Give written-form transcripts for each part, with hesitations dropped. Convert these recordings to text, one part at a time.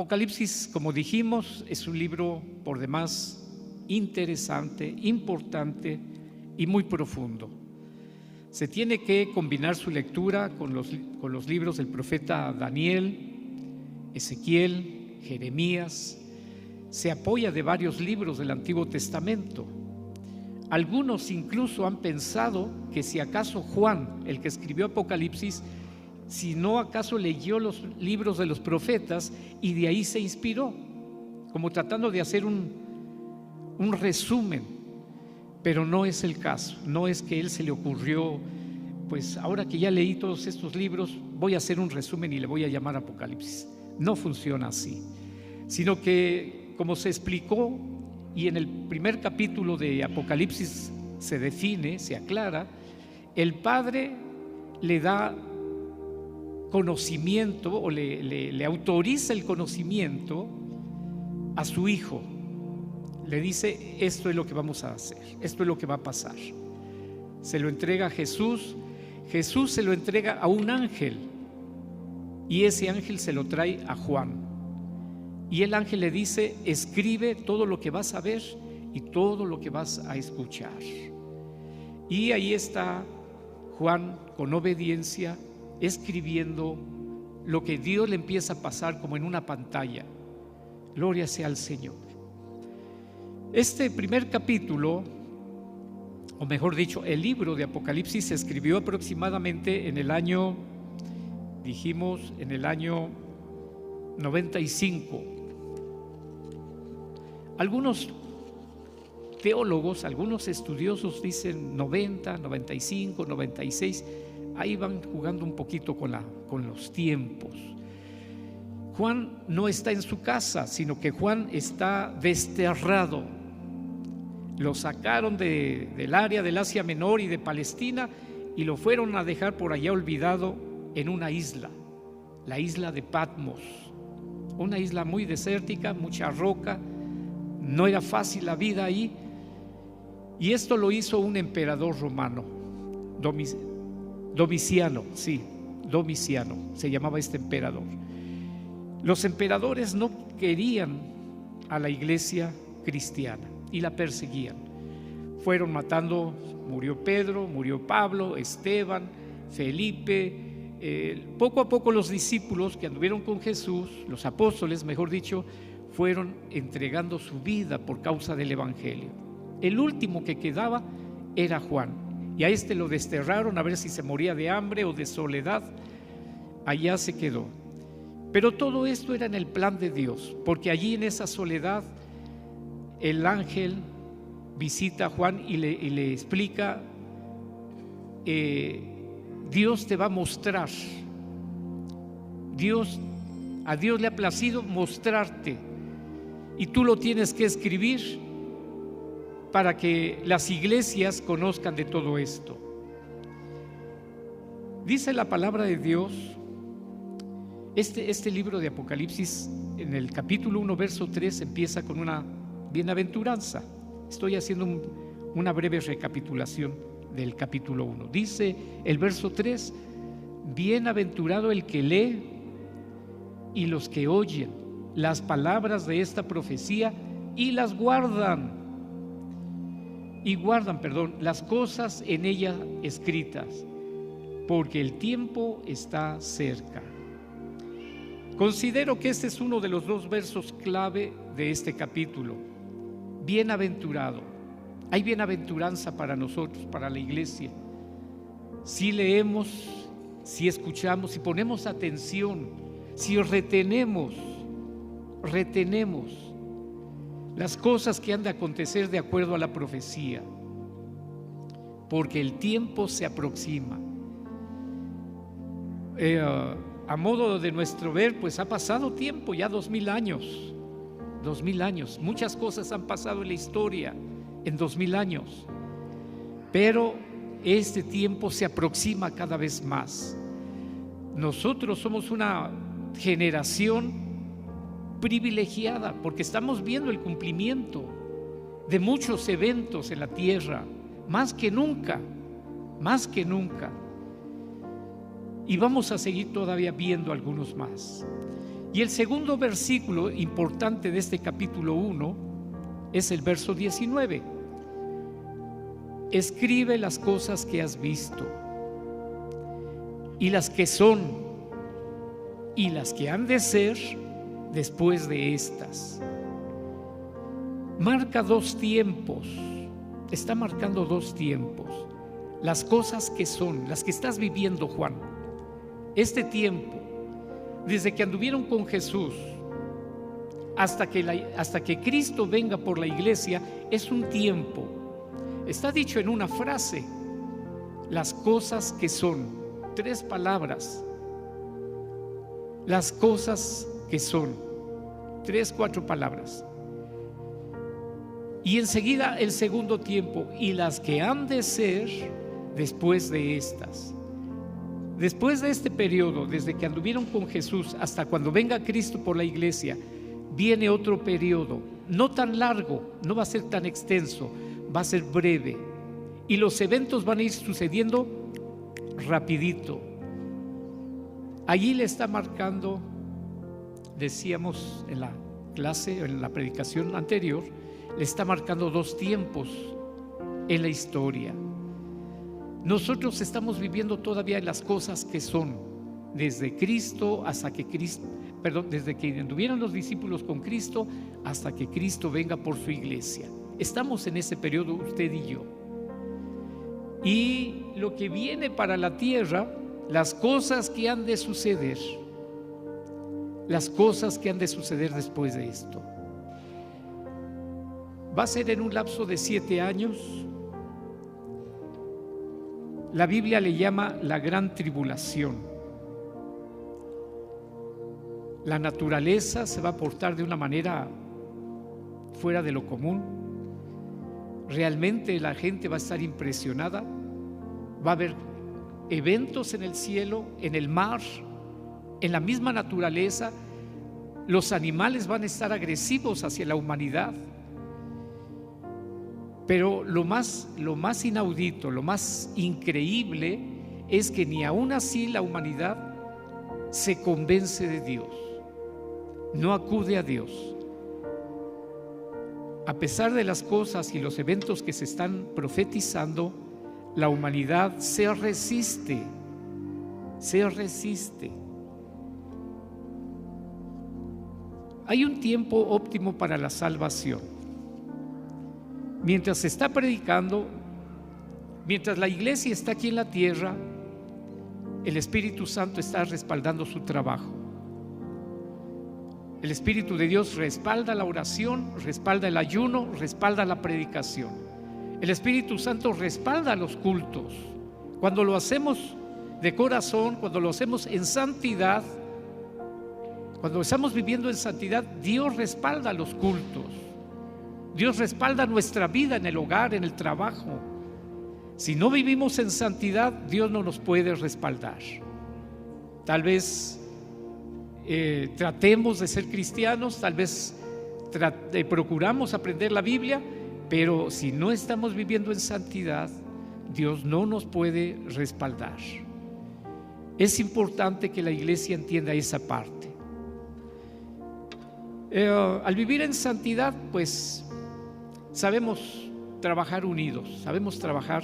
Apocalipsis, como dijimos, es un libro por demás interesante, importante y muy profundo. Se tiene que combinar su lectura con los libros del profeta Daniel, Ezequiel, Jeremías. Se apoya de varios libros del Antiguo Testamento. Algunos incluso han pensado que si acaso Juan, el que escribió Apocalipsis, si no acaso leyó los libros de los profetas y de ahí se inspiró, como tratando de hacer un resumen, pero no es el caso. No es que él se le ocurrió, pues ahora que ya leí todos estos libros voy a hacer un resumen y le voy a llamar Apocalipsis. No funciona así, sino que, como se explicó y en el primer capítulo de Apocalipsis se define, se aclara, el Padre le da conocimiento o le autoriza el conocimiento a su Hijo. Le dice: esto es lo que vamos a hacer, esto es lo que va a pasar. Se lo entrega a Jesús. Jesús se lo entrega a un ángel y ese ángel se lo trae a Juan, y el ángel le dice: escribe todo lo que vas a ver y todo lo que vas a escuchar. Y ahí está Juan, con obediencia, escribiendo lo que Dios le empieza a pasar como en una pantalla. Gloria sea al Señor. Este primer capítulo, o mejor dicho, el libro de Apocalipsis, se escribió aproximadamente en el año, dijimos, en el año 95. Algunos teólogos, algunos estudiosos dicen 90, 95, 96. Ahí van jugando un poquito con los tiempos. Juan no está en su casa, sino que Juan está desterrado. Lo sacaron del área del Asia Menor y de Palestina y lo fueron a dejar por allá olvidado en una isla, la isla de Patmos. Una isla muy desértica, mucha roca, no era fácil la vida ahí. Y esto lo hizo un emperador romano, Domiciano, se llamaba este emperador. Los emperadores no querían a la iglesia cristiana y la perseguían. Fueron matando, murió Pedro, murió Pablo, Esteban, Felipe. Poco a poco los discípulos que anduvieron con Jesús, los apóstoles mejor dicho, fueron entregando su vida por causa del evangelio. El último que quedaba era Juan, y a este lo desterraron a ver si se moría de hambre o de soledad. Allá se quedó. Pero todo esto era en el plan de Dios, porque allí en esa soledad el ángel visita a Juan y le explica: Dios te va a mostrar. A Dios le ha placido mostrarte, y tú lo tienes que escribir para que las iglesias conozcan de todo esto. Dice la palabra de Dios, este libro de Apocalipsis, en el capítulo 1, verso 3, empieza con una bienaventuranza. Estoy haciendo una breve recapitulación del capítulo 1. Dice el verso 3: bienaventurado el que lee y los que oyen las palabras de esta profecía y guardan las cosas en ella escritas, porque el tiempo está cerca. Considero que este es uno de los dos versos clave de este capítulo. Bienaventurado. Hay bienaventuranza para nosotros, para la iglesia, si leemos, si escuchamos, si ponemos atención, si retenemos las cosas que han de acontecer de acuerdo a la profecía, porque el tiempo se aproxima. A modo de nuestro ver, pues ha pasado tiempo, ya 2000 años. 2000 años, muchas cosas han pasado en la historia en 2000 años, pero este tiempo se aproxima cada vez más. Nosotros somos una generación privilegiada porque estamos viendo el cumplimiento de muchos eventos en la tierra, más que nunca, y vamos a seguir todavía viendo algunos más. Y el segundo versículo importante de este capítulo 1 es el verso 19. Escribe las cosas que has visto, y las que son, y las que han de ser después de estas. Marca dos tiempos, está marcando dos tiempos. Las cosas que son, las que estás viviendo, Juan. Este tiempo, desde que anduvieron con Jesús hasta que Cristo venga por la iglesia, es un tiempo. Está dicho en una frase: las cosas que son. 3 palabras. Las cosas que son. 3, 4 palabras. Y enseguida el segundo tiempo: y las que han de ser después de estas. Después de este periodo, desde que anduvieron con Jesús hasta cuando venga Cristo por la iglesia, viene otro periodo, no tan largo, no va a ser tan extenso, va a ser breve, y los eventos van a ir sucediendo rapidito. Allí le está marcando, decíamos en la clase, en la predicación anterior, le está marcando dos tiempos en la historia. Nosotros estamos viviendo todavía las cosas que son, desde Cristo hasta que Cristo, desde que anduvieron los discípulos con Cristo hasta que Cristo venga por su iglesia. Estamos en ese periodo, usted y yo. Y lo que viene para la tierra, las cosas que han de suceder, las cosas que han de suceder después de esto. Va a ser en un lapso de 7 años. La Biblia le llama la gran tribulación. La naturaleza se va a portar de una manera fuera de lo común. Realmente la gente va a estar impresionada. Va a haber eventos en el cielo, en el mar, en la misma naturaleza. Los animales van a estar agresivos hacia la humanidad. Pero lo más inaudito, lo más increíble es que ni aún así la humanidad se convence de Dios, no acude a Dios. A pesar de las cosas y los eventos que se están profetizando, la humanidad se resiste. Hay un tiempo óptimo para la salvación. Mientras se está predicando, mientras la iglesia está aquí en la tierra, el Espíritu Santo está respaldando su trabajo. El Espíritu de Dios respalda la oración, respalda el ayuno, respalda la predicación. El Espíritu Santo respalda los cultos. Cuando lo hacemos de corazón, cuando lo hacemos en santidad, cuando estamos viviendo en santidad, Dios respalda los cultos. Dios respalda nuestra vida en el hogar, en el trabajo. Si no vivimos en santidad, Dios no nos puede respaldar. Tal vez tratemos de ser cristianos, tal vez procuramos aprender la Biblia, pero si no estamos viviendo en santidad, Dios no nos puede respaldar. Es importante que la iglesia entienda esa parte. Al vivir en santidad, pues sabemos trabajar unidos, sabemos trabajar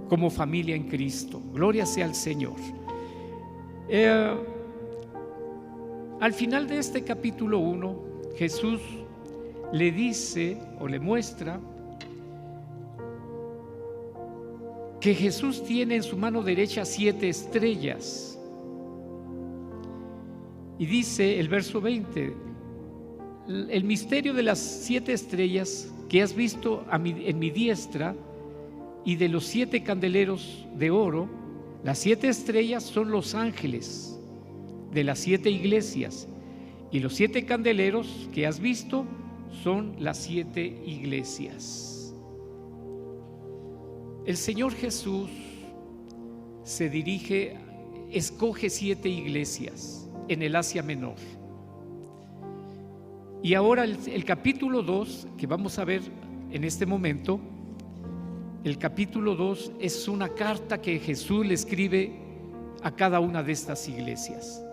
como familia en Cristo. Gloria sea al Señor. Al final de este capítulo 1, Jesús le dice o le muestra que Jesús tiene en su mano derecha 7 estrellas. Y dice el verso 20: el misterio de las 7 estrellas que has visto en mi diestra, y de los 7 candeleros de oro. Las 7 estrellas son los ángeles de las 7 iglesias, y los 7 candeleros que has visto son las 7 iglesias. El Señor Jesús escoge 7 iglesias en el Asia Menor. Y ahora el capítulo 2 que vamos a ver en este momento, el capítulo 2 es una carta que Jesús le escribe a cada una de estas iglesias.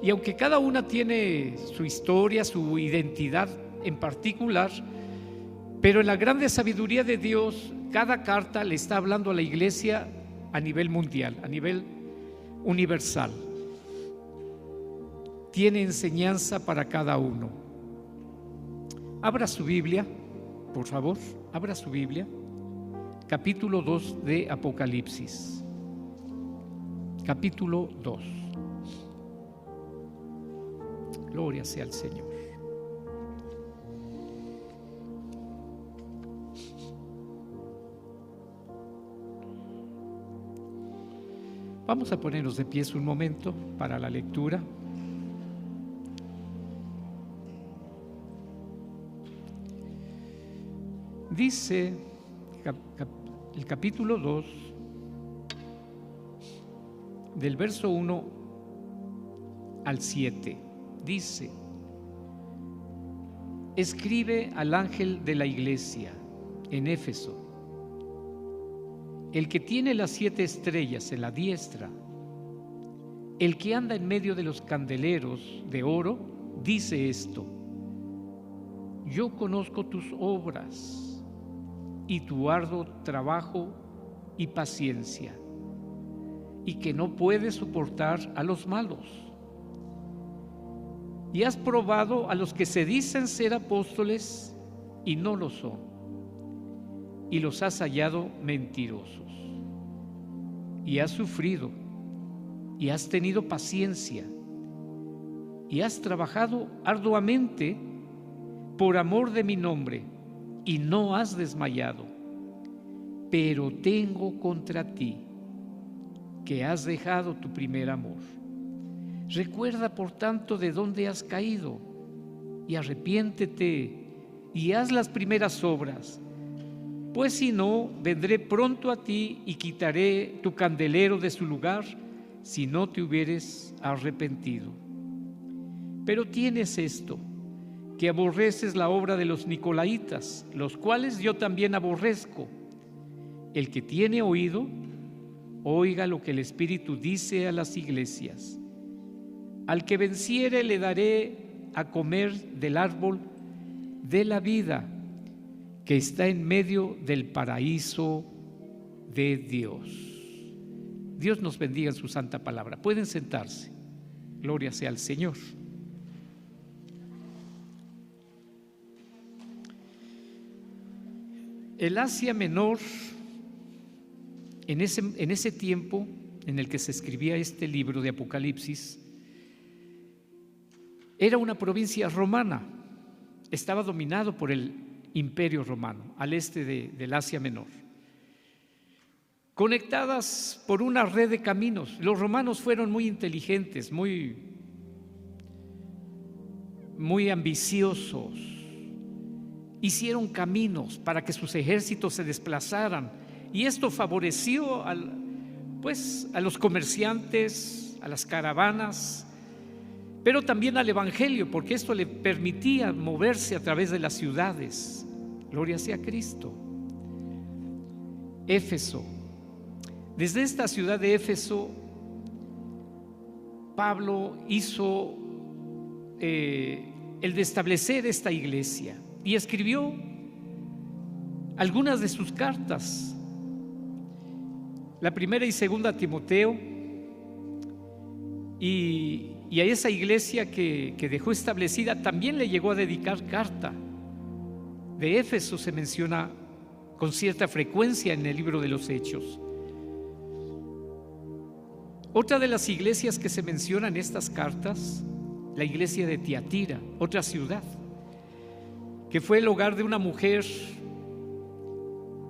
Y aunque cada una tiene su historia, su identidad en particular, pero en la grande sabiduría de Dios, cada carta le está hablando a la iglesia a nivel mundial, a nivel universal. Tiene enseñanza para cada uno. Abra su Biblia, por favor, abra su Biblia, capítulo 2 de Apocalipsis. Capítulo 2. Gloria sea al Señor. Vamos a ponernos de pie un momento para la lectura. Dice el capítulo 2, del verso 1 al 7, dice: escribe al ángel de la iglesia en Éfeso, el que tiene las 7 estrellas en la diestra, el que anda en medio de los candeleros de oro, dice esto: yo conozco tus obras y tu arduo trabajo y paciencia, y que no puedes soportar a los malos. Y has probado a los que se dicen ser apóstoles y no lo son, y los has hallado mentirosos. Y has sufrido, y has tenido paciencia, y has trabajado arduamente por amor de mi nombre, y no has desmayado. Pero tengo contra ti que has dejado tu primer amor. Recuerda, por tanto, de dónde has caído, y arrepiéntete, y haz las primeras obras. Pues si no, vendré pronto a ti y quitaré tu candelero de su lugar, si no te hubieres arrepentido. Pero tienes esto, que aborreces la obra de los nicolaítas, los cuales yo también aborrezco. El que tiene oído, oiga lo que el Espíritu dice a las iglesias. Al que venciere le daré a comer del árbol de la vida, que está en medio del paraíso de Dios. Dios nos bendiga en su santa palabra. Pueden sentarse. Gloria sea al Señor. El Asia Menor, en ese tiempo en el que se escribía este libro de Apocalipsis, era una provincia romana. Estaba dominado por el Imperio Romano, al este del Asia Menor, conectadas por una red de caminos. Los romanos fueron muy inteligentes, muy ambiciosos. Hicieron caminos para que sus ejércitos se desplazaran, y esto favoreció a los comerciantes, a las caravanas, pero también al evangelio, porque esto le permitía moverse a través de las ciudades. Gloria sea a Cristo. Éfeso. Desde esta ciudad de Éfeso, Pablo hizo el de establecer esta iglesia, y escribió algunas de sus cartas, la primera y segunda a Timoteo, y a esa iglesia que dejó establecida también le llegó a dedicar carta. De Éfeso se menciona con cierta frecuencia en el libro de los Hechos. Otra de las iglesias que se mencionan en estas cartas, la iglesia de Tiatira, otra ciudad, que fue el hogar de una mujer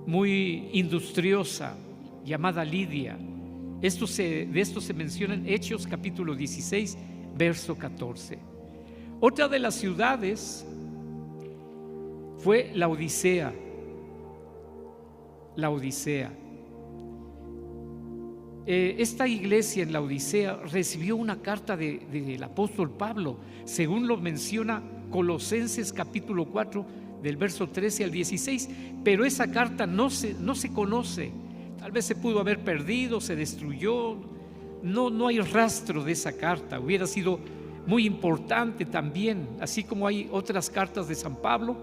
muy industriosa llamada Lidia. De esto se menciona en Hechos capítulo 16, verso 14. Otra de las ciudades fue Laodicea. Esta iglesia en Laodicea recibió una carta del apóstol Pablo, según lo menciona Colosenses capítulo 4, del verso 13 al 16, pero esa carta no se conoce. Tal vez se pudo haber perdido, se destruyó. No hay rastro de esa carta. Hubiera sido muy importante también, así como hay otras cartas de San Pablo.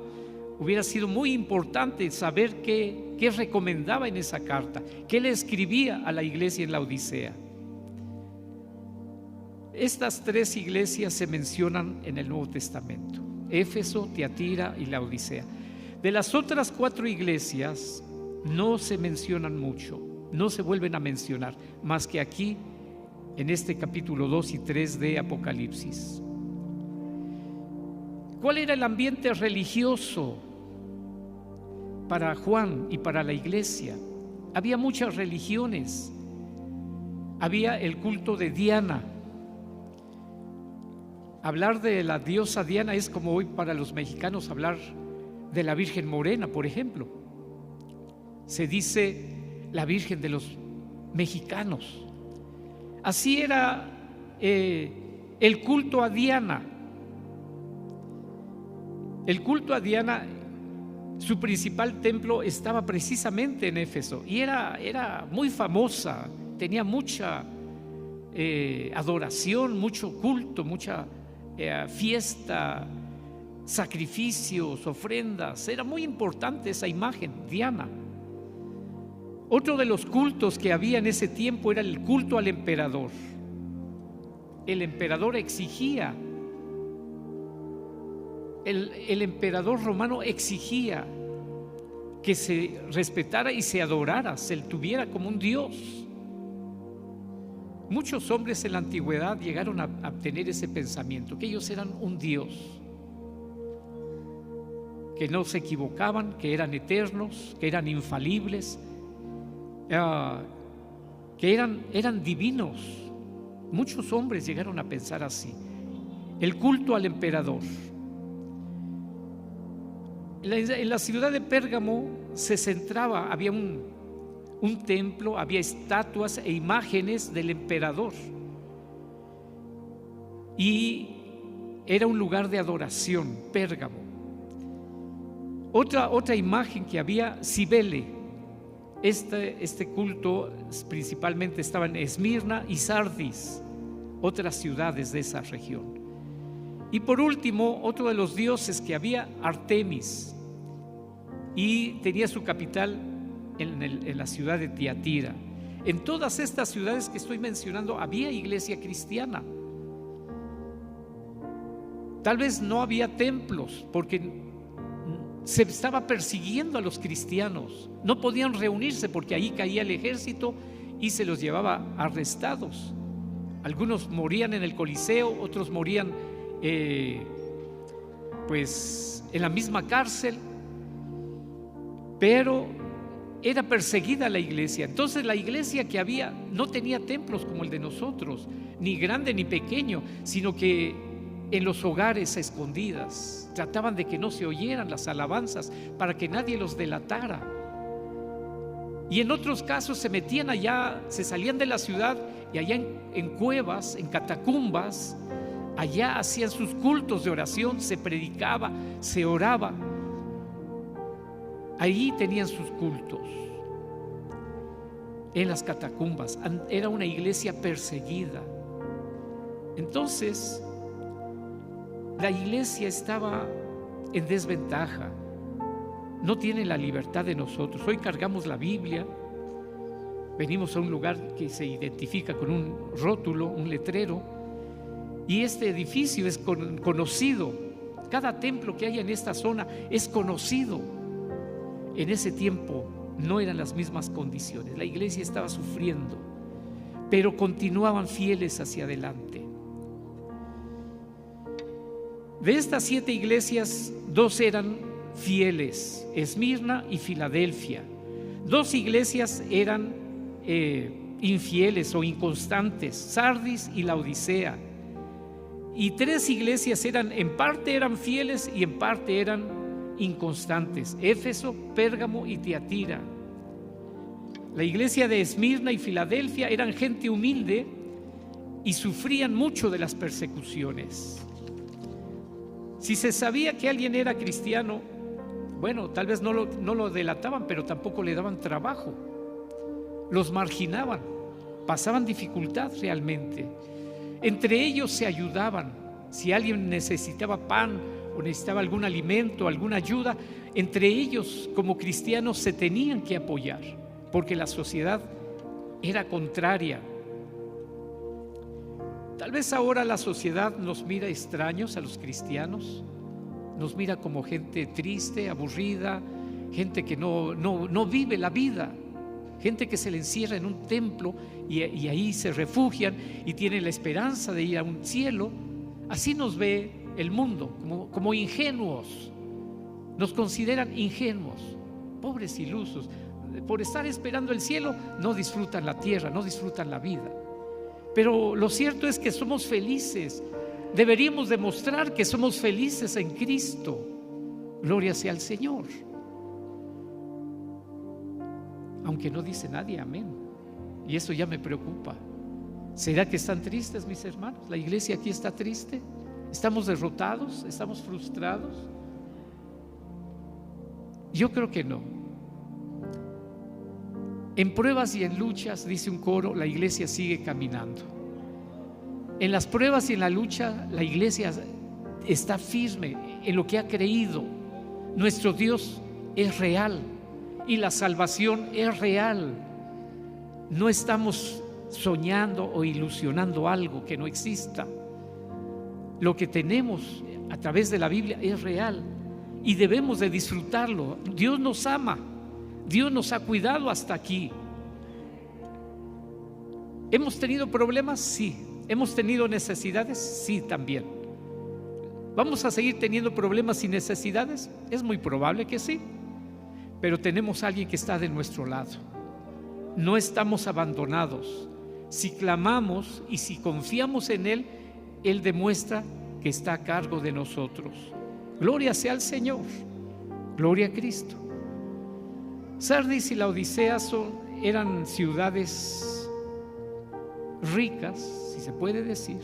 Hubiera sido muy importante saber qué recomendaba en esa carta, qué le escribía a la iglesia en la Odisea. Estas tres iglesias se mencionan en el Nuevo Testamento: Éfeso, Tiatira y la Odisea. De las otras 4 iglesias no se mencionan mucho, no se vuelven a mencionar, más que aquí en este capítulo 2 y 3 de Apocalipsis. ¿Cuál era el ambiente religioso para Juan y para la iglesia? Había muchas religiones. Había el culto de Diana. Hablar de la diosa Diana es como hoy para los mexicanos hablar de la Virgen Morena, por ejemplo. Se dice la Virgen de los mexicanos. Así era el culto a Diana. El culto a Diana, su principal templo estaba precisamente en Éfeso y era muy famosa, tenía mucha adoración, mucho culto, mucha fiesta, sacrificios, ofrendas. Era muy importante esa imagen, Diana. Otro de los cultos que había en ese tiempo era el culto al emperador. El emperador exigía, el emperador romano exigía que se respetara y se adorara, se le tuviera como un dios. Muchos hombres en la antigüedad llegaron a tener ese pensamiento, que ellos eran un dios, que no se equivocaban, que eran eternos, que eran infalibles, que eran divinos. Muchos hombres llegaron a pensar así. El culto al emperador. En la ciudad de Pérgamo se centraba, había un templo, había estatuas e imágenes del emperador, y era un lugar de adoración, Pérgamo. Otra imagen que había, Cibele. Este culto principalmente estaba en Esmirna y Sardis, otras ciudades de esa región. Y por último, otro de los dioses que había, Artemis, y tenía su capital en la ciudad de Tiatira. En todas estas ciudades que estoy mencionando había iglesia cristiana. Tal vez no había templos porque se estaba persiguiendo a los cristianos. No podían reunirse porque ahí caía el ejército y se los llevaba arrestados. Algunos morían en el Coliseo, otros morían pues en la misma cárcel, pero era perseguida la iglesia. Entonces la iglesia que había no tenía templos como el de nosotros, ni grande ni pequeño, sino que en los hogares a escondidas trataban de que no se oyeran las alabanzas para que nadie los delatara. Y en otros casos se metían allá, se salían de la ciudad y allá en cuevas, en catacumbas, allá hacían sus cultos de oración, se predicaba, se oraba. Allí tenían sus cultos, en las catacumbas. Era una iglesia perseguida. Entonces la iglesia estaba en desventaja, no tiene la libertad de nosotros. Hoy cargamos la Biblia, venimos a un lugar que se identifica con un rótulo, un letrero, y este edificio es conocido. Cada templo que hay en esta zona es conocido. En ese tiempo no eran las mismas condiciones, la iglesia estaba sufriendo, pero continuaban fieles hacia adelante. De estas 7 iglesias, 2 eran fieles, Esmirna y Filadelfia. 2 iglesias eran infieles o inconstantes, Sardis y la Odisea. Y 3 iglesias en parte eran fieles y en parte eran inconstantes, Éfeso, Pérgamo y Tiatira. La iglesia de Esmirna y Filadelfia eran gente humilde y sufrían mucho de las persecuciones. Si se sabía que alguien era cristiano, bueno, tal vez no lo delataban, pero tampoco le daban trabajo, los marginaban, pasaban dificultad realmente. Entre ellos se ayudaban, Si alguien necesitaba pan o necesitaba algún alimento, alguna ayuda, entre ellos como cristianos se tenían que apoyar, porque la sociedad era contraria. Tal vez ahora la sociedad nos mira extraños a los cristianos, nos mira como gente triste, aburrida, gente que no vive la vida, gente que se le encierra en un templo y ahí se refugian y tienen la esperanza de ir a un cielo. Así nos ve el mundo, como ingenuos. Nos consideran ingenuos, pobres ilusos. Por estar esperando el cielo no disfrutan la tierra, no disfrutan la vida. Pero lo cierto es que somos felices. Deberíamos demostrar que somos felices en Cristo. Gloria sea al Señor. Aunque no dice nadie amén. Y eso ya me preocupa. ¿Será que están tristes, mis hermanos? ¿La iglesia aquí está triste? ¿Estamos derrotados? ¿Estamos frustrados? Yo creo que no. En pruebas y en luchas, dice un coro, la iglesia sigue caminando. En las pruebas y en la lucha, la iglesia está firme en lo que ha creído. Nuestro Dios es real y la salvación es real. No estamos soñando o ilusionando algo que no exista. Lo que tenemos a través de la Biblia es real y debemos de disfrutarlo. Dios nos ama, Dios nos ha cuidado hasta aquí. ¿Hemos tenido problemas? Sí. ¿Hemos tenido necesidades? Sí, también. ¿Vamos a seguir teniendo problemas y necesidades? Es muy probable que sí, pero tenemos a alguien que está de nuestro lado. No estamos abandonados. Si clamamos y si confiamos en Él, Él demuestra que está a cargo de nosotros. Gloria sea al Señor, gloria a Cristo. Sardis y Laodicea eran ciudades ricas, si se puede decir,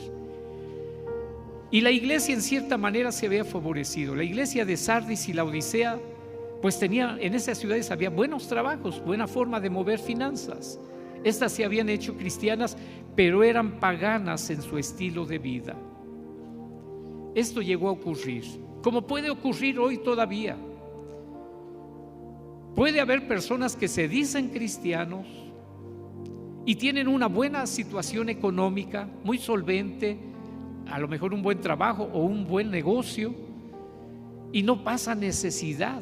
y la iglesia en cierta manera se había favorecido. La iglesia de Sardis y Laodicea pues tenía, en esas ciudades había buenos trabajos, buena forma de mover finanzas. Estas se habían hecho cristianas, pero eran paganas en su estilo de vida. Esto llegó a ocurrir, como puede ocurrir hoy todavía. Puede haber personas que se dicen cristianos y tienen una buena situación económica, muy solvente, a lo mejor un buen trabajo o un buen negocio, y no pasan necesidad,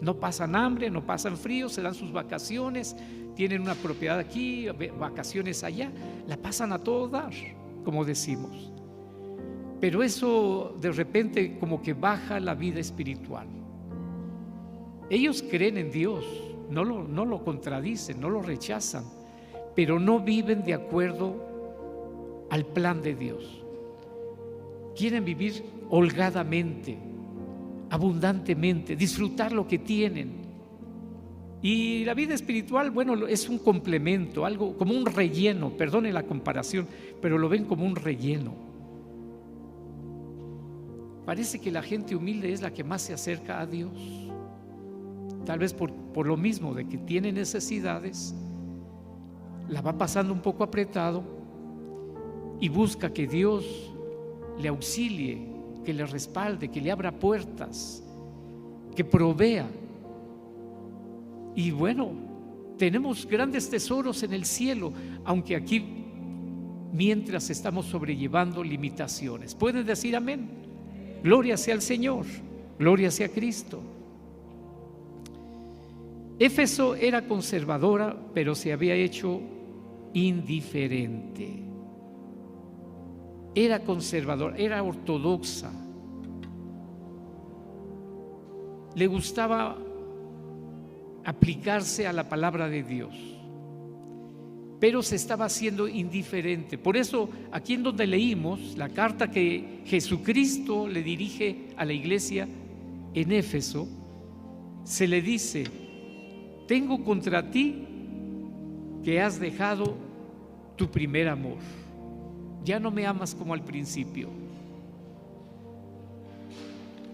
no pasan hambre, no pasan frío, se dan sus vacaciones, tienen una propiedad aquí, vacaciones allá, la pasan a todo dar, como decimos. Pero eso de repente como que baja la vida espiritual. Ellos creen en Dios, no lo contradicen, no lo rechazan, pero no viven de acuerdo al plan de Dios. Quieren vivir holgadamente, abundantemente, disfrutar lo que tienen. Y la vida espiritual, bueno, es un complemento, algo como un relleno, perdone la comparación, pero lo ven como un relleno. Parece que la gente humilde es la que más se acerca a Dios. Tal vez por lo mismo de que tiene necesidades, la va pasando un poco apretado y busca que Dios le auxilie, que le respalde, que le abra puertas, que provea. Y bueno, tenemos grandes tesoros en el cielo, aunque aquí mientras estamos sobrellevando limitaciones. ¿Pueden decir amén? Gloria sea al Señor, gloria sea a Cristo. Éfeso era conservadora, pero se había hecho indiferente. Era conservadora, era ortodoxa. Le gustaba aplicarse a la palabra de Dios, pero se estaba haciendo indiferente. Por eso, aquí en donde leímos la carta que Jesucristo le dirige a la iglesia en Éfeso, se le dice: tengo contra ti que has dejado tu primer amor. Ya no me amas como al principio.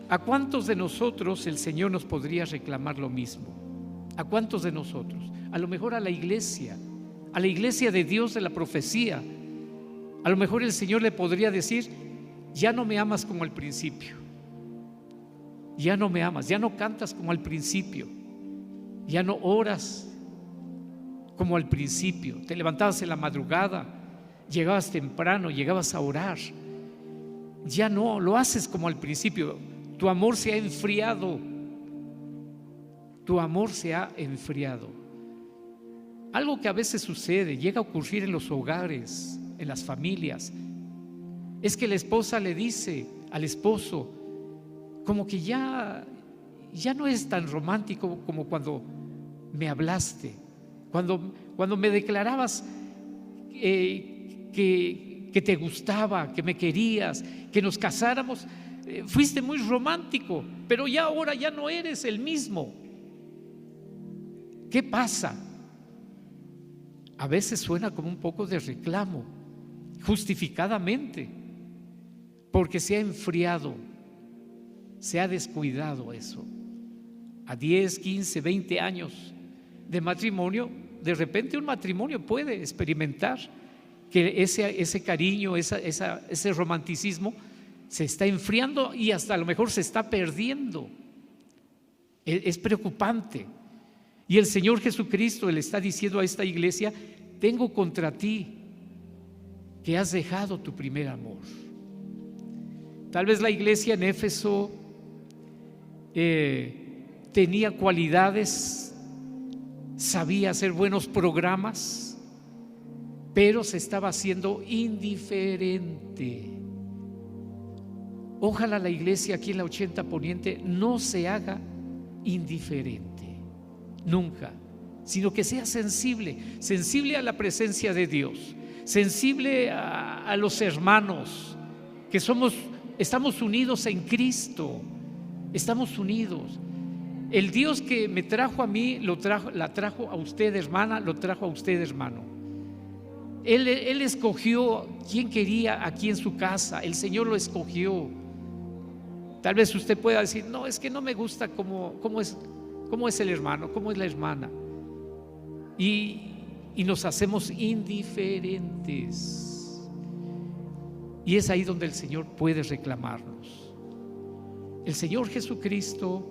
¿A cuántos de nosotros el Señor nos podría reclamar lo mismo? ¿A cuántos de nosotros? A lo mejor a la iglesia de Dios de la profecía. A lo mejor el Señor le podría decir: ya no me amas como al principio, ya no me amas, ya no cantas como al principio, ya no oras como al principio, te levantabas en la madrugada, llegabas temprano, llegabas a orar, ya no lo haces como al principio, tu amor se ha enfriado, tu amor se ha enfriado. Algo que a veces sucede, llega a ocurrir en los hogares, en las familias, es que la esposa le dice al esposo, como que ya no es tan romántico como cuando me hablaste, cuando me declarabas que te gustaba, que me querías, que nos casáramos, fuiste muy romántico, pero ya ahora ya no eres el mismo. ¿Qué pasa? A veces suena como un poco de reclamo, justificadamente, porque se ha enfriado, se ha descuidado eso. A 10, 15, 20 años de matrimonio, de repente un matrimonio puede experimentar que ese cariño, ese romanticismo se está enfriando y hasta a lo mejor se está perdiendo. Es preocupante. Y el Señor Jesucristo le está diciendo a esta iglesia: tengo contra ti que has dejado tu primer amor. Tal vez la iglesia en Éfeso tenía cualidades, sabía hacer buenos programas, pero se estaba haciendo indiferente. Ojalá la iglesia aquí en la 80 Poniente no se haga indiferente, nunca, sino que sea sensible a la presencia de Dios, sensible a los hermanos, que estamos unidos en Cristo, estamos unidos. El Dios que me trajo a mí, la trajo a usted, hermana, lo trajo a usted, hermano. Él escogió quién quería aquí en su casa, el Señor lo escogió. Tal vez usted pueda decir: no, es que no me gusta cómo es el hermano, cómo es la hermana, y nos hacemos indiferentes, y es ahí donde el Señor puede reclamarnos. El Señor Jesucristo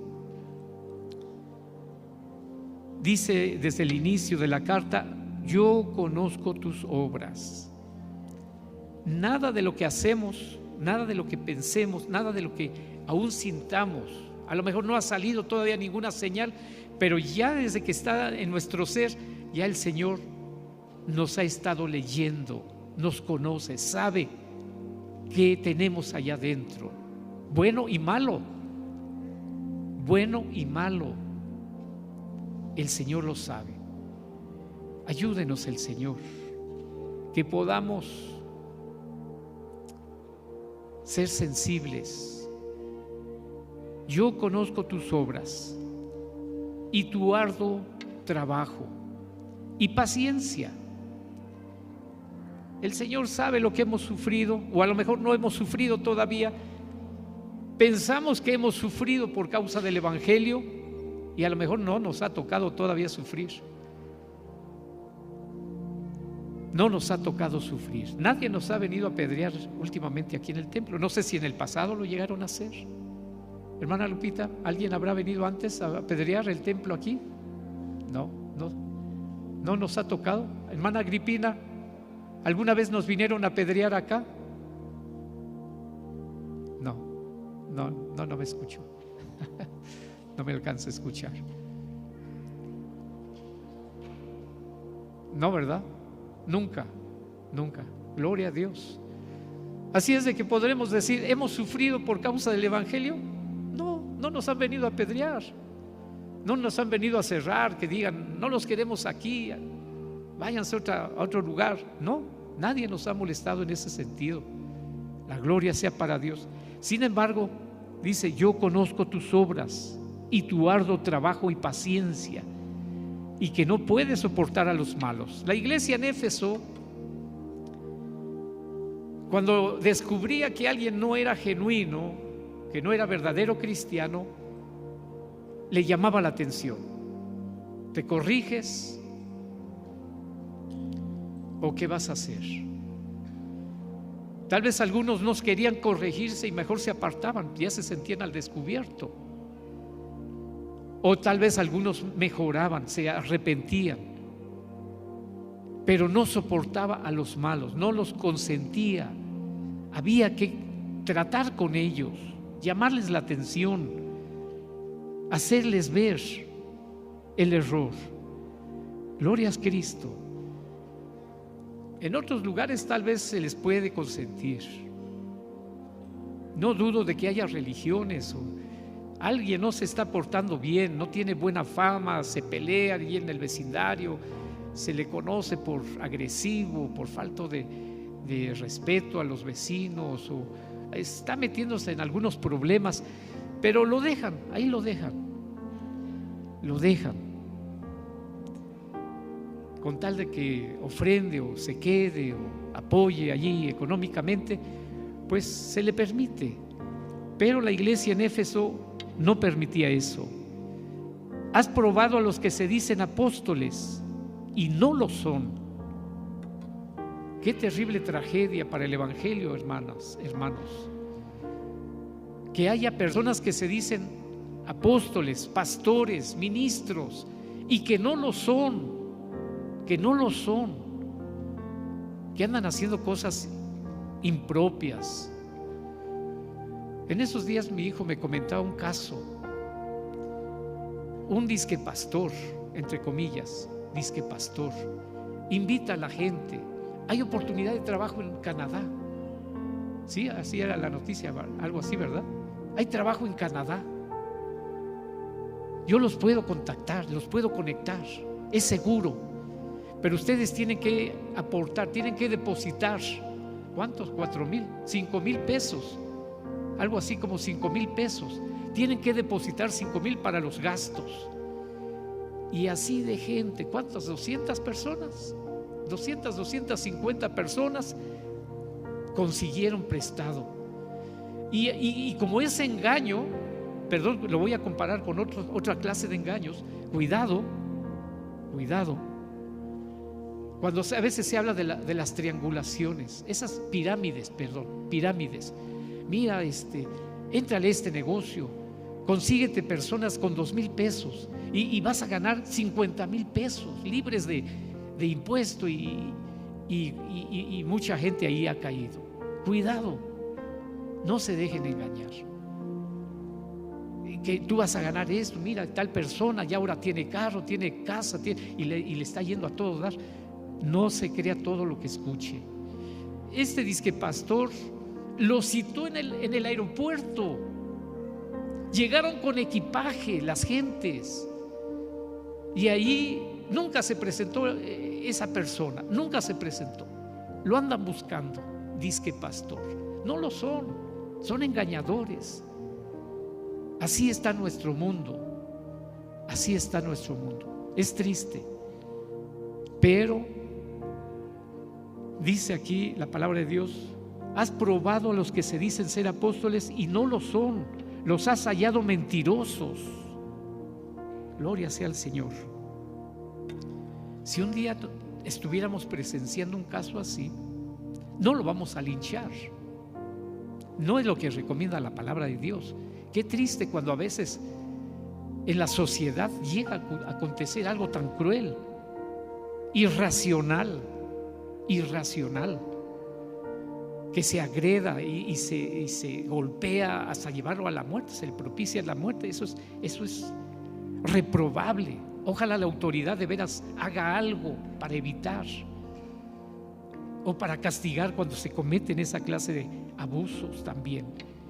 dice desde el inicio de la carta: yo conozco tus obras. Nada de lo que hacemos, nada de lo que pensemos, nada de lo que aún sintamos, a lo mejor no ha salido todavía ninguna señal, pero ya desde que está en nuestro ser, ya el Señor nos ha estado leyendo, nos conoce, sabe qué tenemos allá adentro, bueno y malo, bueno y malo. El Señor lo sabe. Ayúdenos el Señor, que podamos ser sensibles. Yo conozco tus obras y tu arduo trabajo y paciencia. El Señor sabe lo que hemos sufrido, o a lo mejor no hemos sufrido todavía. Pensamos que hemos sufrido por causa del Evangelio, y a lo mejor no nos ha tocado todavía sufrir. No nos ha tocado sufrir. Nadie nos ha venido a apedrear últimamente aquí en el templo. No sé si en el pasado lo llegaron a hacer. Hermana Lupita, ¿alguien habrá venido antes a apedrear el templo aquí? No nos ha tocado. Hermana Agripina, ¿alguna vez nos vinieron a apedrear acá? No me escucho. No me alcanza a escuchar. No, ¿verdad? Nunca. Gloria a Dios. Así es de que podremos decir: ¿hemos sufrido por causa del Evangelio? No nos han venido a apedrear, no nos han venido a cerrar, que digan: no los queremos aquí, váyanse a otro lugar. No, nadie nos ha molestado en ese sentido. La gloria sea para Dios. Sin embargo, dice: yo conozco tus obras y tu arduo trabajo y paciencia, y que no puedes soportar a los malos. La iglesia en Éfeso, cuando descubría que alguien no era genuino, que no era verdadero cristiano, le llamaba la atención. ¿Te corriges o qué vas a hacer? Tal vez algunos no querían corregirse y mejor se apartaban, ya se sentían al descubierto. O tal vez algunos mejoraban, se arrepentían, pero no soportaba a los malos, no los consentía. Había que tratar con ellos, llamarles la atención, hacerles ver el error. Gloria a Cristo. En otros lugares tal vez se les puede consentir. No dudo de que haya religiones o alguien no se está portando bien, no tiene buena fama, se pelea allí en el vecindario, se le conoce por agresivo, por falta de respeto a los vecinos, o está metiéndose en algunos problemas, pero lo dejan, ahí lo dejan, con tal de que ofrende o se quede o apoye allí económicamente, pues se le permite. Pero la iglesia en Éfeso no permitía eso. Has probado a los que se dicen apóstoles y no lo son. Qué terrible tragedia para el evangelio, hermanos. Que haya personas que se dicen apóstoles, pastores, ministros y que no lo son, que andan haciendo cosas impropias. En esos días mi hijo me comentaba un caso, un disque pastor, entre comillas, disque pastor, invita a la gente, hay oportunidad de trabajo en Canadá. Sí, así era la noticia, algo así, ¿verdad? Hay trabajo en Canadá. Yo los puedo contactar, los puedo conectar, es seguro, pero ustedes tienen que aportar, tienen que depositar. ¿Cuántos? 4,000, 5,000 pesos, algo así como 5,000 pesos. Tienen que depositar 5,000 para los gastos. Y así de gente, ¿cuántas? 200 personas, 250 personas consiguieron prestado. Y como ese engaño, perdón, lo voy a comparar con otra clase de engaños. Cuidado, cuando a veces se habla de las triangulaciones, esas pirámides. Mira, éntrale a este negocio, consíguete personas con 2,000 pesos y vas a ganar 50,000 pesos libres de impuesto, y mucha gente ahí ha caído. Cuidado, no se dejen engañar. Que tú vas a ganar esto, mira, tal persona ya ahora tiene carro, tiene casa, y le está yendo a todo dar. No se crea todo lo que escuche. Este disque pastor lo citó en el aeropuerto. Llegaron con equipaje las gentes, y ahí nunca se presentó esa persona, nunca se presentó. Lo andan buscando, disque pastor. No lo son, son engañadores. Así está nuestro mundo, es triste, pero dice aquí la palabra de Dios: has probado a los que se dicen ser apóstoles y no lo son, los has hallado mentirosos. Gloria sea al Señor. Si un día estuviéramos presenciando un caso así, no lo vamos a linchar. No es lo que recomienda la palabra de Dios. Qué triste cuando a veces en la sociedad llega a acontecer algo tan cruel, irracional, que se agreda y se golpea hasta llevarlo a la muerte, se le propicia la muerte. Eso es reprobable. Ojalá la autoridad de veras haga algo para evitar o para castigar cuando se cometen esa clase de abusos también.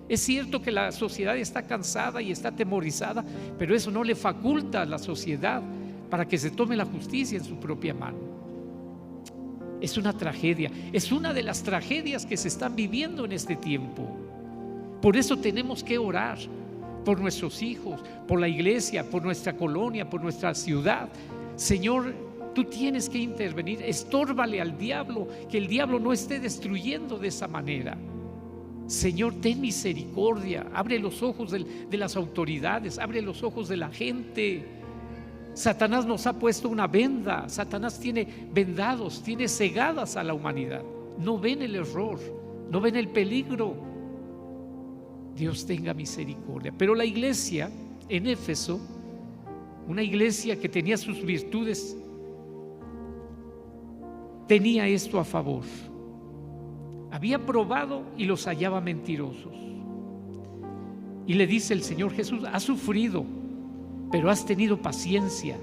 Es cierto que la sociedad está cansada y está atemorizada, pero eso no le faculta a la sociedad para que se tome la justicia en su propia mano. Es una tragedia, es una de las tragedias que se están viviendo en este tiempo. Por eso tenemos que orar por nuestros hijos, por la iglesia, por nuestra colonia, por nuestra ciudad. Señor, tú tienes que intervenir, estórbale al diablo, que el diablo no esté destruyendo de esa manera. Señor, ten misericordia, abre los ojos de las autoridades, abre los ojos de la gente. Satanás nos ha puesto una venda, Satanás tiene vendados, tiene cegadas a la humanidad. No ven el error, no ven el peligro. Dios tenga misericordia. Pero la iglesia en Éfeso, una iglesia que tenía sus virtudes, tenía esto a favor: había probado y los hallaba mentirosos. Y le dice el Señor Jesús: has sufrido, pero has tenido paciencia,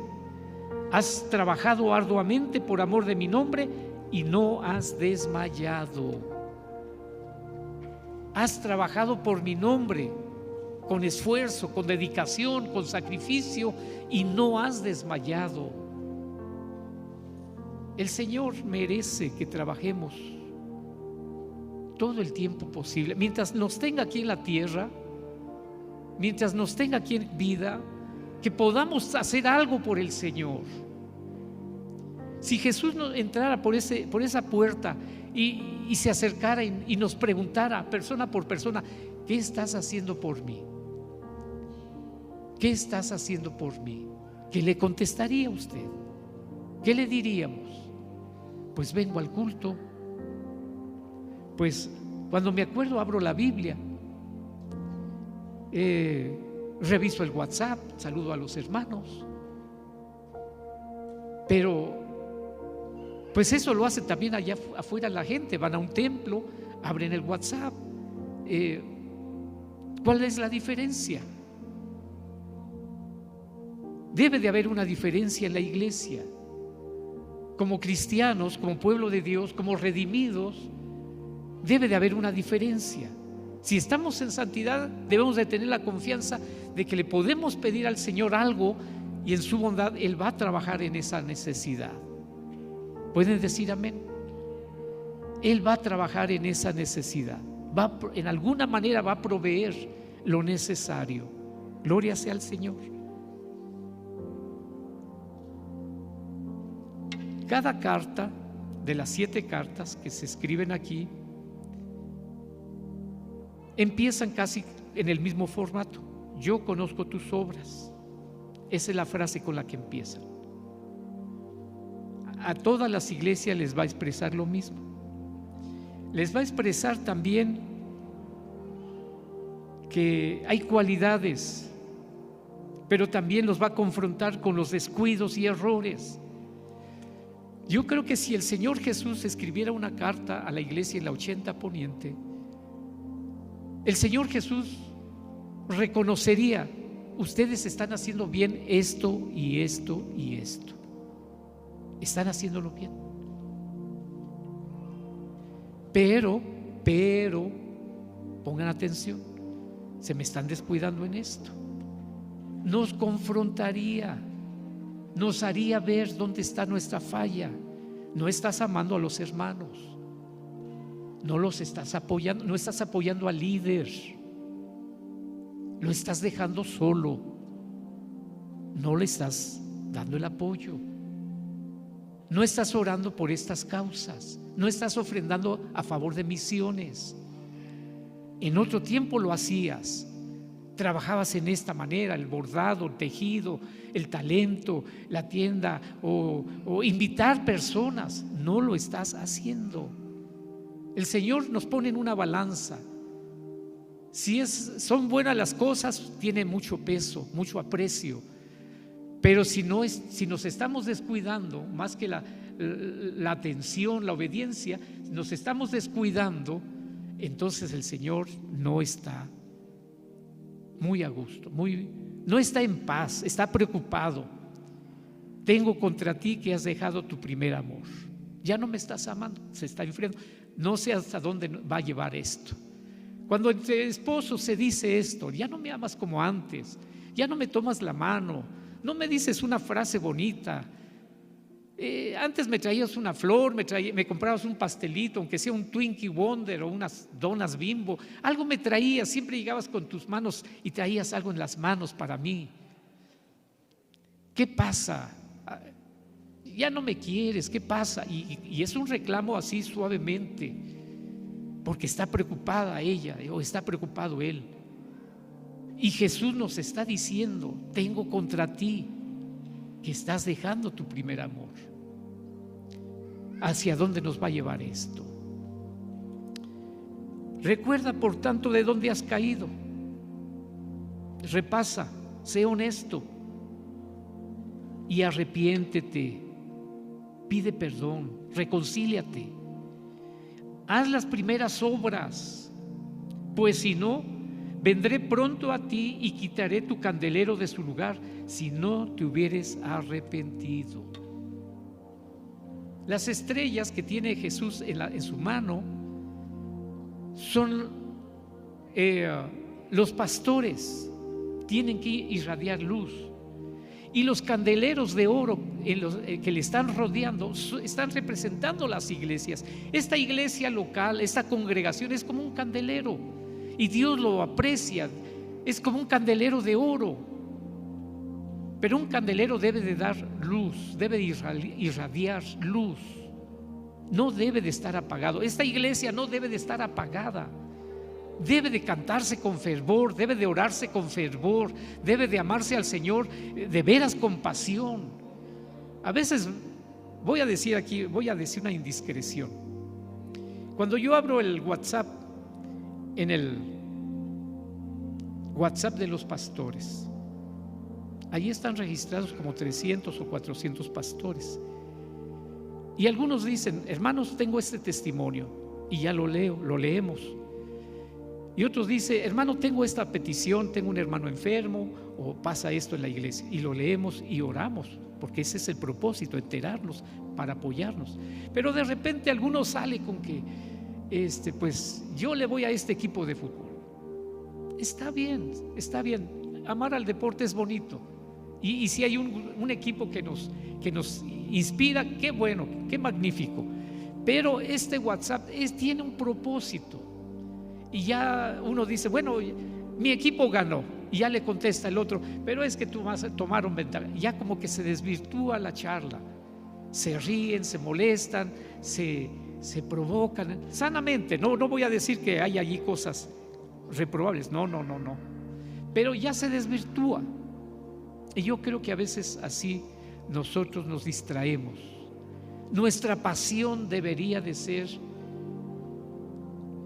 has trabajado arduamente por amor de mi nombre y no has desmayado. Has trabajado por mi nombre con esfuerzo, con dedicación, con sacrificio, y no has desmayado. El Señor merece que trabajemos todo el tiempo posible. Mientras nos tenga aquí en la tierra, mientras nos tenga aquí en vida, que podamos hacer algo por el Señor. Si Jesús entrara por esa puerta y se acercara y nos preguntara persona por persona: ¿qué estás haciendo por mí? ¿Qué estás haciendo por mí? ¿Qué le contestaría usted? ¿Qué le diríamos? Pues vengo al culto. Pues cuando me acuerdo abro la Biblia, reviso el WhatsApp, saludo a los hermanos. Pero pues eso lo hace también allá afuera la gente. Van a un templo, abren el WhatsApp. ¿Cuál es la diferencia? Debe de haber una diferencia en la iglesia. Como cristianos, como pueblo de Dios, como redimidos, debe de haber una diferencia. Si estamos en santidad, debemos de tener la confianza de que le podemos pedir al Señor algo y en su bondad Él va a trabajar en esa necesidad. ¿Pueden decir amén? Él va a trabajar en esa necesidad. En alguna manera va a proveer lo necesario. Gloria sea al Señor. Cada carta de las 7 cartas que se escriben aquí empiezan casi en el mismo formato: yo conozco tus obras. Esa es la frase con la que empiezan. A todas las iglesias les va a expresar lo mismo. Les va a expresar también que hay cualidades, pero también los va a confrontar con los descuidos y errores. Yo creo que si el Señor Jesús escribiera una carta a la iglesia en la 80 Poniente, el Señor Jesús reconocería: ustedes están haciendo bien esto y esto y esto. Están haciéndolo bien. Pero, pongan atención, se me están descuidando en esto. Nos confrontaría, nos haría ver dónde está nuestra falla. No estás amando a los hermanos, no los estás apoyando, no estás apoyando al líder, lo estás dejando solo, no le estás dando el apoyo, no estás orando por estas causas, no estás ofrendando a favor de misiones. En otro tiempo lo hacías, trabajabas en esta manera: el bordado, el tejido, el talento, la tienda o invitar personas. No lo estás haciendo. El Señor nos pone en una balanza. Si son buenas las cosas, tiene mucho peso, mucho aprecio. Pero si nos estamos descuidando, más que la atención, la obediencia, nos estamos descuidando, entonces el Señor no está muy a gusto, no está en paz, está preocupado. Tengo contra ti que has dejado tu primer amor. Ya no me estás amando, se está enfriando. No sé hasta dónde va a llevar esto. Cuando entre esposos se dice esto: ya no me amas como antes, ya no me tomas la mano, no me dices una frase bonita. Antes me traías una flor, me comprabas un pastelito, aunque sea un Twinkie Wonder o unas donas Bimbo, algo me traías, siempre llegabas con tus manos y traías algo en las manos para mí. ¿Qué pasa? Ya no me quieres, ¿qué pasa? Y es un reclamo así suavemente, porque está preocupada ella o está preocupado él. Y Jesús nos está diciendo: tengo contra ti que estás dejando tu primer amor. ¿Hacia dónde nos va a llevar esto? Recuerda, por tanto, de dónde has caído. Repasa, sé honesto y arrepiéntete. Pide perdón, reconcíliate. Haz las primeras obras, pues si no, vendré pronto a ti y quitaré tu candelero de su lugar si no te hubieres arrepentido. Las estrellas que tiene Jesús en su mano son los pastores, tienen que irradiar luz. Y los candeleros de oro que le están rodeando están representando las iglesias. Esta iglesia local, esta congregación es como un candelero y Dios lo aprecia. Es como un candelero de oro. Pero un candelero debe de dar luz, debe de irradiar luz. No debe de estar apagado. Esta iglesia no debe de estar apagada. Debe de cantarse con fervor, debe de orarse con fervor, debe de amarse al Señor de veras con pasión. A veces voy a decir una indiscreción. Cuando yo abro el WhatsApp, en el WhatsApp de los pastores, allí están registrados como 300 o 400 pastores. Y algunos dicen: hermanos, tengo este testimonio, y ya lo leemos. Y otros dicen: hermano, tengo esta petición, tengo un hermano enfermo, o pasa esto en la iglesia, y lo leemos y oramos, porque ese es el propósito, enterarnos para apoyarnos. Pero de repente alguno sale con que pues yo le voy a este equipo de fútbol. Está bien, amar al deporte es bonito, y si hay un equipo que nos inspira, qué bueno, qué magnífico. Pero este WhatsApp tiene un propósito. Y ya uno dice: bueno, mi equipo ganó, y ya le contesta el otro: pero es que tomaron ventaja. Ya como que se desvirtúa la charla, se ríen, se molestan, se provocan sanamente. No voy a decir que hay allí cosas reprobables, no, pero ya se desvirtúa. Y yo creo que a veces así nosotros nos distraemos. Nuestra pasión debería de ser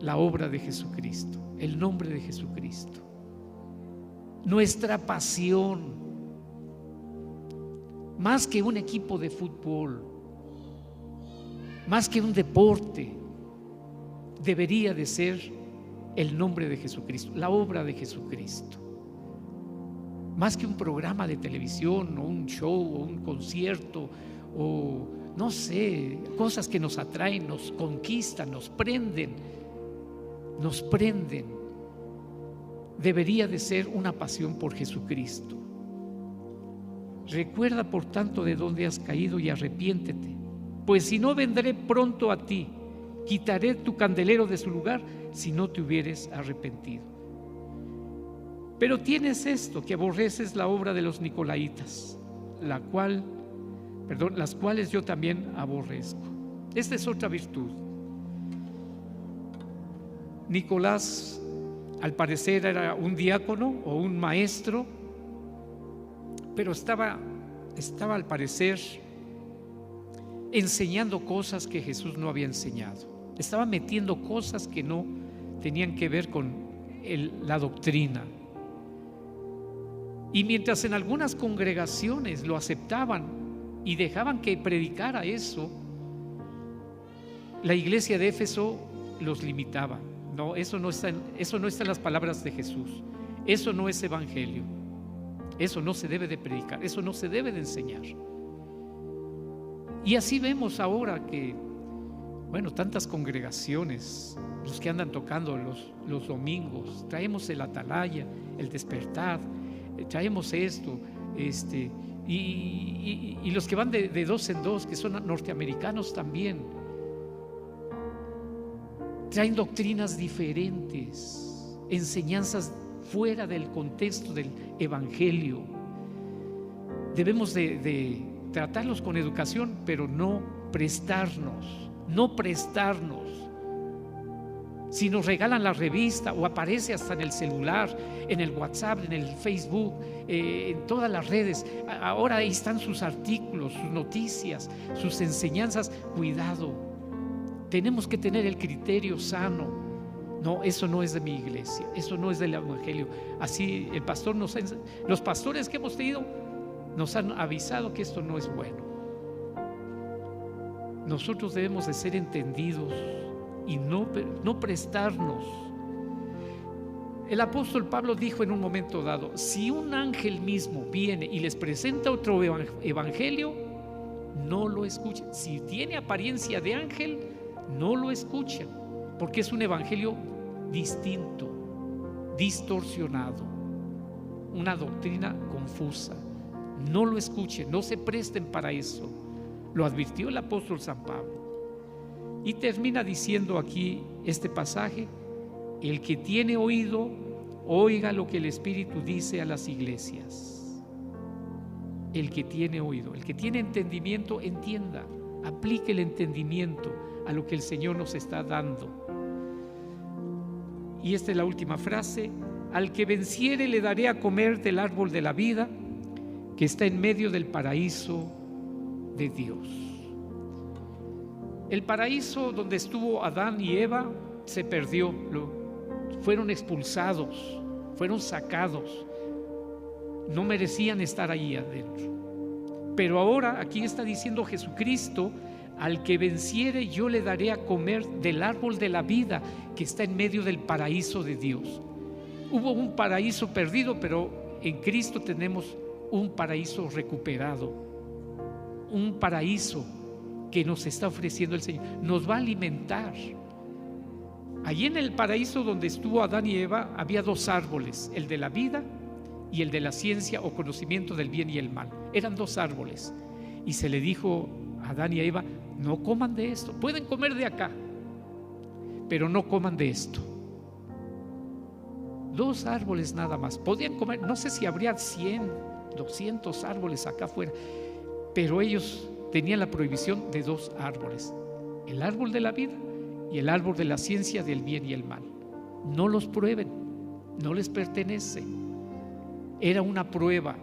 la obra de Jesucristo, el nombre de Jesucristo. Nuestra pasión, más que un equipo de fútbol, más que un deporte, debería de ser el nombre de Jesucristo, la obra de Jesucristo. Más que un programa de televisión o un show o un concierto o no sé, cosas que nos atraen, nos conquistan, nos prenden. Debería de ser una pasión por Jesucristo. Recuerda, por tanto, de dónde has caído y arrepiéntete, pues si no, vendré pronto a ti, quitaré tu candelero de su lugar si no te hubieres arrepentido. Pero tienes esto, que aborreces la obra de los nicolaitas, las cuales yo también aborrezco. Esta es otra virtud. Nicolás, al parecer, era un diácono o un maestro, pero estaba al parecer enseñando cosas que Jesús no había enseñado. Estaba metiendo cosas que no tenían que ver con la doctrina. Y mientras en algunas congregaciones lo aceptaban y dejaban que predicara eso, la iglesia de Éfeso los limitaba. No, eso no está en las palabras de Jesús. Eso no es evangelio. Eso no se debe de predicar, eso no se debe de enseñar. Y así vemos ahora que, tantas congregaciones, los que andan tocando los domingos, traemos el atalaya, el despertar, traemos esto, y los que van de dos en dos, que son norteamericanos también, traen doctrinas diferentes, enseñanzas fuera del contexto del evangelio. Debemos de tratarlos con educación, pero no prestarnos. Si nos regalan la revista o aparece hasta en el celular, en el WhatsApp, en el Facebook, en todas las redes, ahora ahí están sus artículos, sus noticias, sus enseñanzas. Cuidado, tenemos que tener el criterio sano. No, eso no es de mi iglesia, eso no es del evangelio. Así el pastor los pastores que hemos tenido nos han avisado que esto no es bueno. Nosotros debemos de ser entendidos y no prestarnos. El apóstol Pablo dijo en un momento dado: si un ángel mismo viene y les presenta otro evangelio, no lo escuchen. Si tiene apariencia de ángel, no lo escuchen, porque es un evangelio distinto, distorsionado, una doctrina confusa. No lo escuchen, no se presten para eso. Lo advirtió el apóstol San Pablo. Y termina diciendo aquí este pasaje: el que tiene oído, oiga lo que el Espíritu dice a las iglesias. El que tiene oído, el que tiene entendimiento, entienda, aplique el entendimiento a lo que el Señor nos está dando. Y esta es la última frase: al que venciere le daré a comer del árbol de la vida que está en medio del paraíso de Dios. El paraíso donde estuvo Adán y Eva se perdió, fueron expulsados, fueron sacados, no merecían estar allí adentro. Pero ahora aquí está diciendo Jesucristo: al que venciere yo le daré a comer del árbol de la vida que está en medio del paraíso de Dios. Hubo un paraíso perdido, pero en Cristo tenemos un paraíso recuperado, un paraíso que nos está ofreciendo el Señor, nos va a alimentar. Allí en el paraíso donde estuvo Adán y Eva había dos árboles, el de la vida y el de la ciencia o conocimiento del bien y el mal. Eran dos árboles y se le dijo a Adán y a Eva: no coman de esto, pueden comer de acá, pero no coman de esto. Dos árboles nada más, podían comer, no sé si habría 100, 200 árboles acá afuera, pero ellos tenían la prohibición de dos árboles: el árbol de la vida y el árbol de la ciencia del bien y el mal. No los prueben, no les pertenece. Era una prueba.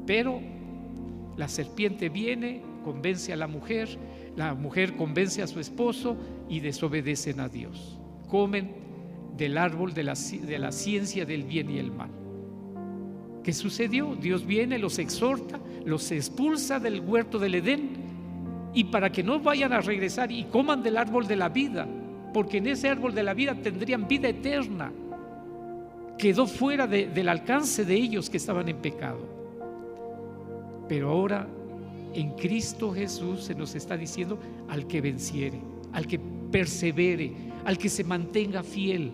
Pero la serpiente viene, convence a la mujer convence a su esposo y desobedecen a Dios. Comen del árbol de la ciencia del bien y el mal. ¿Qué sucedió? Dios viene, los exhorta, los expulsa del huerto del Edén, y para que no vayan a regresar y coman del árbol de la vida, porque en ese árbol de la vida tendrían vida eterna. Quedó fuera del alcance de ellos que estaban en pecado. Pero ahora en Cristo Jesús se nos está diciendo: al que venciere, al que persevere, al que se mantenga fiel,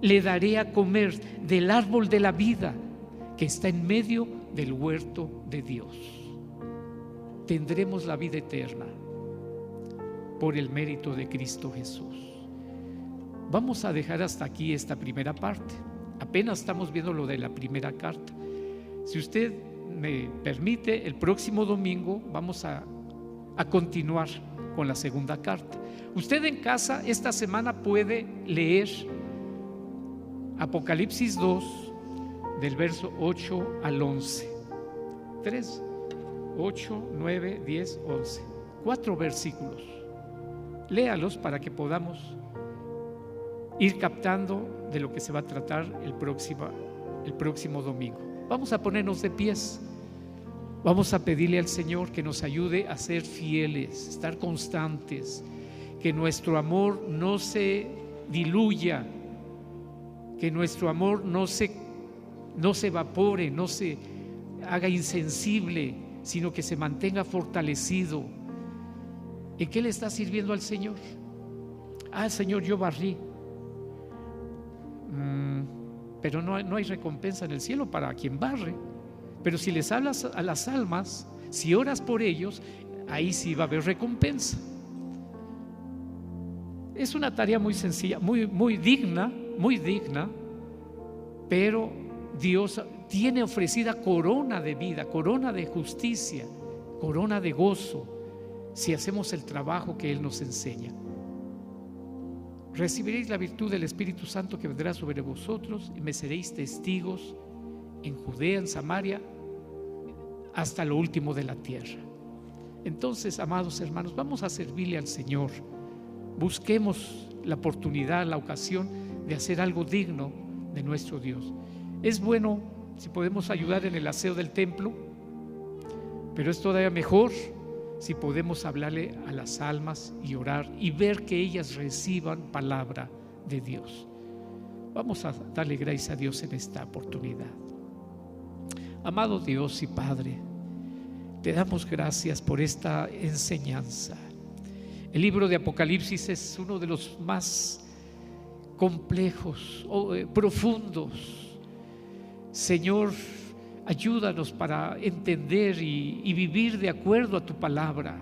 le daré a comer del árbol de la vida que está en medio del huerto de Dios. Tendremos la vida eterna por el mérito de Cristo Jesús. Vamos a dejar hasta aquí esta primera parte. Apenas estamos viendo lo de la primera carta. Si usted me permite, el próximo domingo vamos a continuar con la segunda carta. Usted en casa esta semana puede leer Apocalipsis 2 del verso 8 al 11. 3, 8, 9, 10, 11. 4 versículos. Léalos para que podamos ir captando de lo que se va a tratar el próximo domingo. Vamos a ponernos de pies. Vamos a pedirle al Señor que nos ayude a ser fieles, estar constantes, que nuestro amor no se diluya, que nuestro amor no se evapore, no se haga insensible, sino que se mantenga fortalecido. ¿En qué le está sirviendo al Señor? Señor, yo barrí, pero no hay recompensa en el cielo para quien barre. Pero si les hablas a las almas, si oras por ellos, ahí sí va a haber recompensa. Es una tarea muy sencilla, muy digna, pero Dios tiene ofrecida corona de vida, corona de justicia, corona de gozo, si hacemos el trabajo que Él nos enseña. Recibiréis la virtud del Espíritu Santo que vendrá sobre vosotros y me seréis testigos en Judea, en Samaria, hasta lo último de la tierra. Entonces, amados hermanos, vamos a servirle al Señor. busquemos la oportunidad, la ocasión de hacer algo digno de nuestro Dios. Es bueno si podemos ayudar en el aseo del templo, pero es todavía mejor si podemos hablarle a las almas y orar y ver que ellas reciban palabra de Dios. Vamos a darle gracias a Dios en esta oportunidad. Amado Dios y Padre, te damos gracias por esta enseñanza. El libro de Apocalipsis es uno de los más complejos, profundos. Señor, ayúdanos para entender y vivir de acuerdo a tu palabra.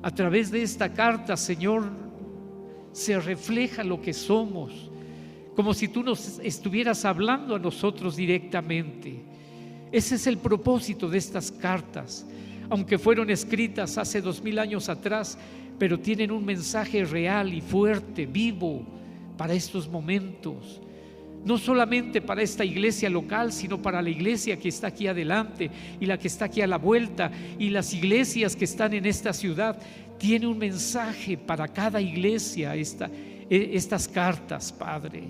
A través de esta carta, Señor, se refleja lo que somos, como si tú nos estuvieras hablando a nosotros directamente. Ese es el propósito de estas cartas, aunque fueron escritas hace 2000 años atrás, pero tienen un mensaje real y fuerte, vivo, para estos momentos. No solamente para esta iglesia local, sino para la iglesia que está aquí adelante y la que está aquí a la vuelta y las iglesias que están en esta ciudad. Tiene un mensaje para cada iglesia estas cartas, Padre.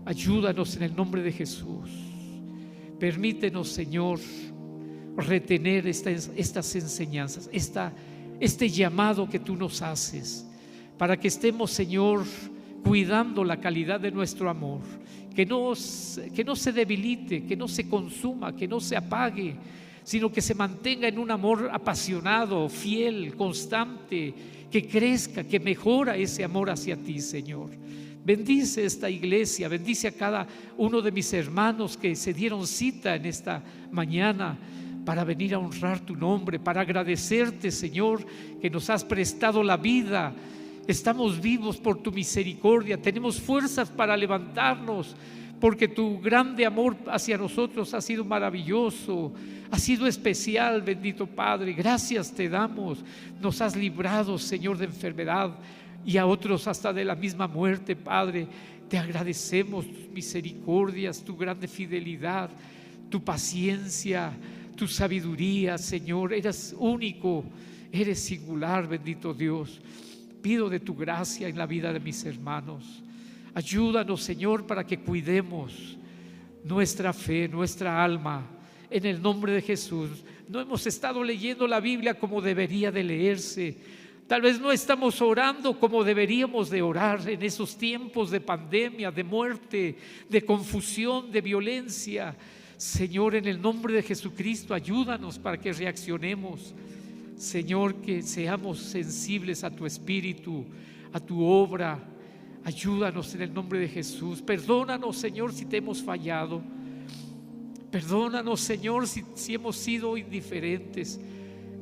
Ayúdanos en el nombre de Jesús. Permítenos, Señor, retener estas enseñanzas, este llamado que tú nos haces, para que estemos, Señor, cuidando la calidad de nuestro amor, que no se debilite, que no se consuma, que no se apague, sino que se mantenga en un amor apasionado, fiel, constante, que crezca, que mejora ese amor hacia ti, Señor. Bendice esta iglesia, bendice a cada uno de mis hermanos que se dieron cita en esta mañana para venir a honrar tu nombre, para agradecerte, Señor, que nos has prestado la vida. Estamos vivos por tu misericordia, tenemos fuerzas para levantarnos, porque tu grande amor hacia nosotros ha sido maravilloso, ha sido especial, bendito Padre. Gracias te damos, nos has librado, Señor, de enfermedad y a otros hasta de la misma muerte, Padre. Te agradecemos tus misericordias, tu grande fidelidad, tu paciencia, tu sabiduría, Señor. Eres único, eres singular, bendito Dios. Pido de tu gracia en la vida de mis hermanos. Ayúdanos, Señor, para que cuidemos nuestra fe, nuestra alma, en el nombre de Jesús. No hemos estado leyendo la Biblia como debería de leerse. Tal vez no estamos orando como deberíamos de orar en esos tiempos de pandemia, de muerte, de confusión, de violencia. Señor, en el nombre de Jesucristo, ayúdanos para que reaccionemos. Señor, que seamos sensibles a tu espíritu, a tu obra. Ayúdanos en el nombre de Jesús. Perdónanos, Señor, si te hemos fallado. Perdónanos, Señor, si hemos sido indiferentes,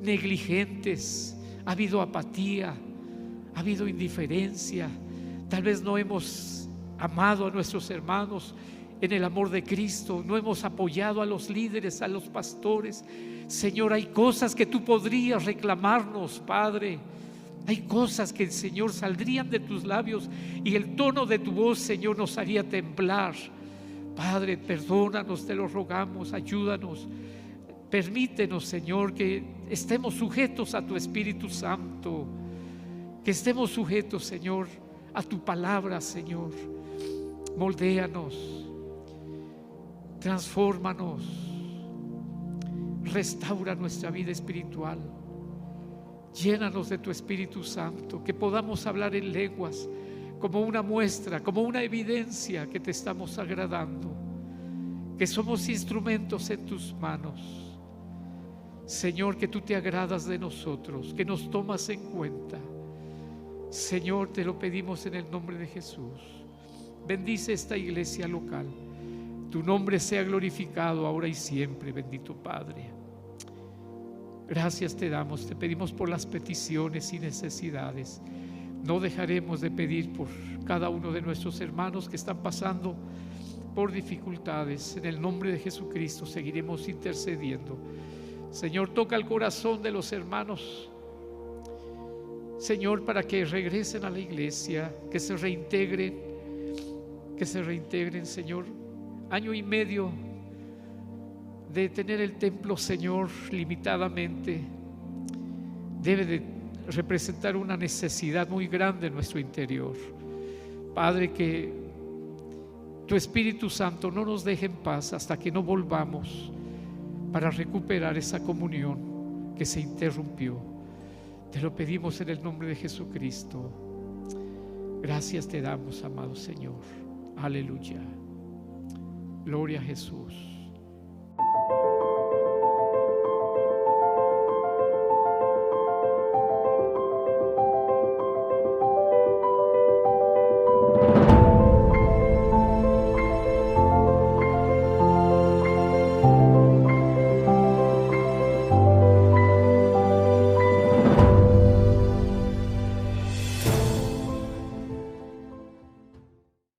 negligentes. Ha habido apatía, ha habido indiferencia. Tal vez no hemos amado a nuestros hermanos en el amor de Cristo, no hemos apoyado a los líderes, a los pastores. Señor, hay cosas que tú podrías reclamarnos, Padre. Hay cosas que, Señor, saldrían de tus labios y el tono de tu voz, Señor, nos haría temblar. Padre, perdónanos, te lo rogamos, ayúdanos. Permítenos, Señor, que estemos sujetos a tu Espíritu Santo, que estemos sujetos, Señor, a tu palabra, Señor. Moldéanos, transfórmanos, restaura nuestra vida espiritual. Llénanos de tu Espíritu Santo, que podamos hablar en lenguas como una muestra, como una evidencia que te estamos agradando, que somos instrumentos en tus manos. Señor, que tú te agradas de nosotros, que nos tomas en cuenta. Señor, te lo pedimos en el nombre de Jesús. Bendice esta iglesia local. Tu nombre sea glorificado ahora y siempre, bendito Padre. Gracias te damos, te pedimos por las peticiones y necesidades. No dejaremos de pedir por cada uno de nuestros hermanos que están pasando por dificultades. En el nombre de Jesucristo seguiremos intercediendo. Señor, toca el corazón de los hermanos, Señor, para que regresen a la iglesia, que se reintegren, Señor. Año y medio de tener el templo, Señor, limitadamente, debe de representar una necesidad muy grande en nuestro interior. Padre, que tu Espíritu Santo no nos deje en paz hasta que no volvamos para recuperar esa comunión que se interrumpió. Te lo pedimos en el nombre de Jesucristo. Gracias te damos, amado Señor. Aleluya. Gloria a Jesús.